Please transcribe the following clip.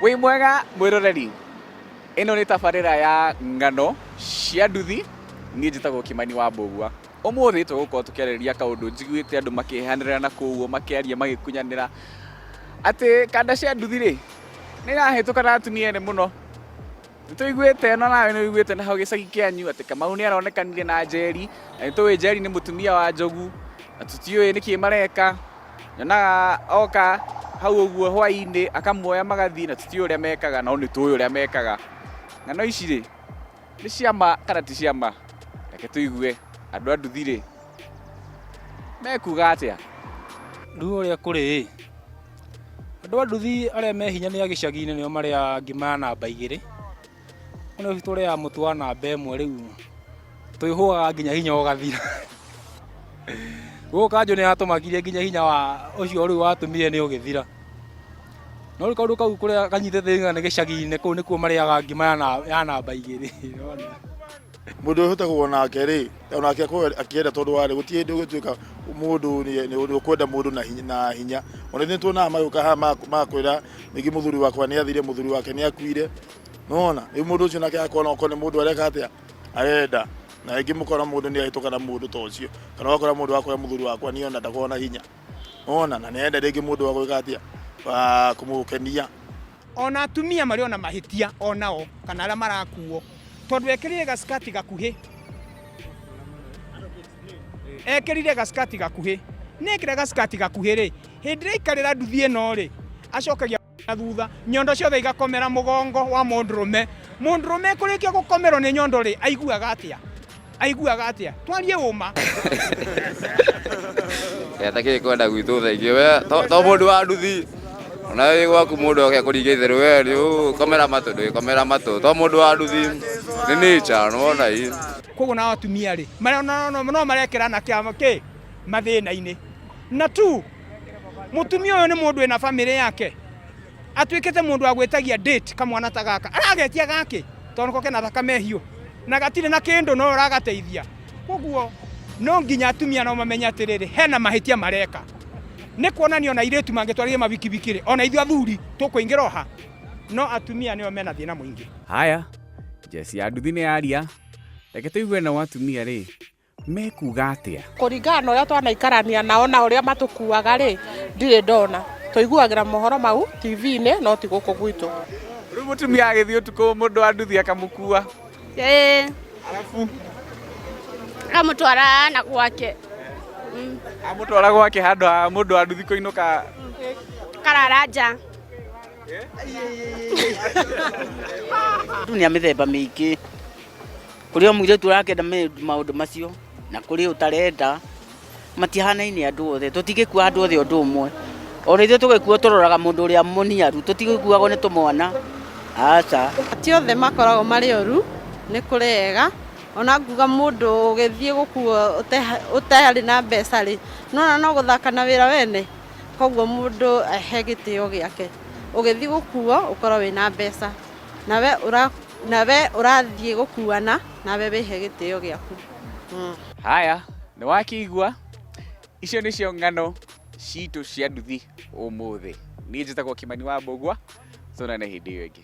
Wĩ mwega mwĩroreri, ĩno nĩ tabarĩra ya ng'ano cia nduthi, niĩ njĩtagwo Kimani wa Mbũgua. Ũmũthĩ tũgũkorwo tũkĩarĩrĩria kaũndũ njiguĩte andũ makĩhanĩrĩra na kũu makĩaria magĩkunyanĩra atĩ kanda cia nduthi-rĩ nĩ irahĩtũka na atumia ene mũno. Nĩtũiguĩte no nawe nĩũiguĩte na hau gĩcagi kĩanyu atĩ Kamau nĩaronekanire na Njeri, na nĩtũĩ Njeri nĩ mũtumia wa Njogu, na tũtiũĩ nĩkĩ mareka. Nyonaga oka hau ũguo hwaĩ-inĩ akamuoya magathiĩ na tũtiũĩ ũrĩa mekaga, no nĩtũĩ ũrĩa mekaga. Ng'ano ici-rĩ nĩ ciama kana ti ciama? Reke tũigue andũ a nduthi-rĩ mekuga atĩa. Rĩu ũrĩa kũrĩ andũ a nduthi arĩa me hinya nĩ a gĩcagi-inĩ nĩo marĩa ngima ya namba 2. Ona tũrĩa mũtu wa namba 1 rĩu twĩhũgaga nginya hinya ũgathira. Gũka Kanjũ nĩ atũmakirie nginya hinya wa ũcio rĩu watumire nĩ ũgĩthira. No rĩu kaũndũ kau kũrĩa kanyitĩte nĩ gĩcagi-inĩ kũu nĩkuo marĩaga ngima ya namba 2. Mũndũ ũhotagwo nake-rĩ, onake akĩenda tondũ warĩ gũtirĩ hĩndĩ ũgĩtuĩka mũndũ nĩ ũkwenda mũndũ na hinya. Ona nĩ tuonaga magĩũka haha makwĩra ningĩ mũthuri wakwa nĩ athire, mũthuri wake nĩ akuire. Nĩwona rĩu mũndũ ũcio nake akona okorwo nĩ mũndũ areka atĩa arenda, na rĩngĩ mũkora mũndũ nĩ ahĩtũka na mũndũ ta ũcio, kana ũgakora mũndũ wakwĩra mũthuri wakwa nĩ ona ndakoragwo na hinya. Nĩwona na nĩenda rĩngĩ mũndũ wa gwĩka atĩa wa kũmũkenia. Ona atumia marĩ ona mahĩtia onao kana arĩa marakuo, tondũ ekĩrire gaskati gakuhĩ, ekĩrire gaskati gakuhĩ, nekĩra gaskati gakuhĩ-rĩ, hĩndĩ ĩrĩa aikarĩra nduthi ĩno-rĩ acokagia na thutha, nyondo ciothe igakomera mũgongo wa mũndũrũme. Mũndũrũme kũrĩkia gũkomerwo nĩ nyondo-rĩ aiguaga atĩa? Aiguaga atĩa? Twarie ũma. Atakĩrĩ kwenda gwitũ thaa ingĩ we to mũndũ wa nduthi, ona wĩ gwaku mũndũ oke kũringa itherũ we rĩu komera matũ ndwĩkomera matũ, to mũndũ wa nduthi nĩ nature nĩwona ii. Koguo na atumia-rĩ no marekĩra na kĩ mathĩna-inĩ. Na tu mũtumia ũyũ nĩ mũndũ wĩna bamĩrĩ yake, atuĩkĩte mũndũ wa gwĩtagia date kamwana ta gaka, aragetia gake tondũ ko kena thakame hiũ na gatirĩ na kĩndũ no ũragateithia. Koguo no nginya atumia no mamenye atĩrĩrĩ, hena mahĩtia mareka. Nĩ kuonania ona airĩtu mangĩtwarithia mabikibiki-rĩ, ona ithuĩ athuri tũkũingĩra oha, no atumia nĩo mena thĩna mũingĩ. Haya, njeci ya nduthi nĩ yaria, reke tũigue nao atumia-rĩ mekuga atĩa. Kũringana na ũrĩa twanaikarania nao na ũrĩa matũkuaga-rĩ, ndirĩ ndona. Tũiguagĩra mohoro mau TV-inĩ no ti gũkũ gwitũ. Rĩu mũtumia agĩthiĩ ũtukũ mũndũ wa nduthi akamũkua. Alafu amũtwara na gwake. Amũtwara gwake handũ ha mũndũ wa nduthi kũinũka Karara nja. Nĩ mĩthemba mĩingĩ. Kũrĩ o mũirĩtu ũrakenda maũndũ macio na kũrĩ ũtarenda. Matihanaine andũ othe, tũtigĩkua andũ othe ũndũ ũmwe. Ona ithuĩ tũgĩkuo tũroraga mũndũ ũrĩa mũniaru, tũtigĩkuagwo nĩ tũmwana. Aca. Ti othe makoragwo marĩ oru, nĩ kũrĩega. Ona nguga mũndũ ũgĩthiĩ gũkuo ũtarĩ na mbeca-rĩ, no gũthaka na wĩra wene. Koguo mũndũ ahe gĩtĩo gĩake. Ũgĩthiĩ gũkuo ũkorwo wĩna mbeca, nawe ũrathiĩ gũkuana, nawe wĩhe gĩtĩo gĩaku. Haya, nĩ wakĩigua, icio nĩcio ng'ano citũ cia nduthi ũmũthĩ. Niĩ njĩtagwo Kimani wa Mbũgua, tũonane hĩndĩ ĩyo ĩngĩ.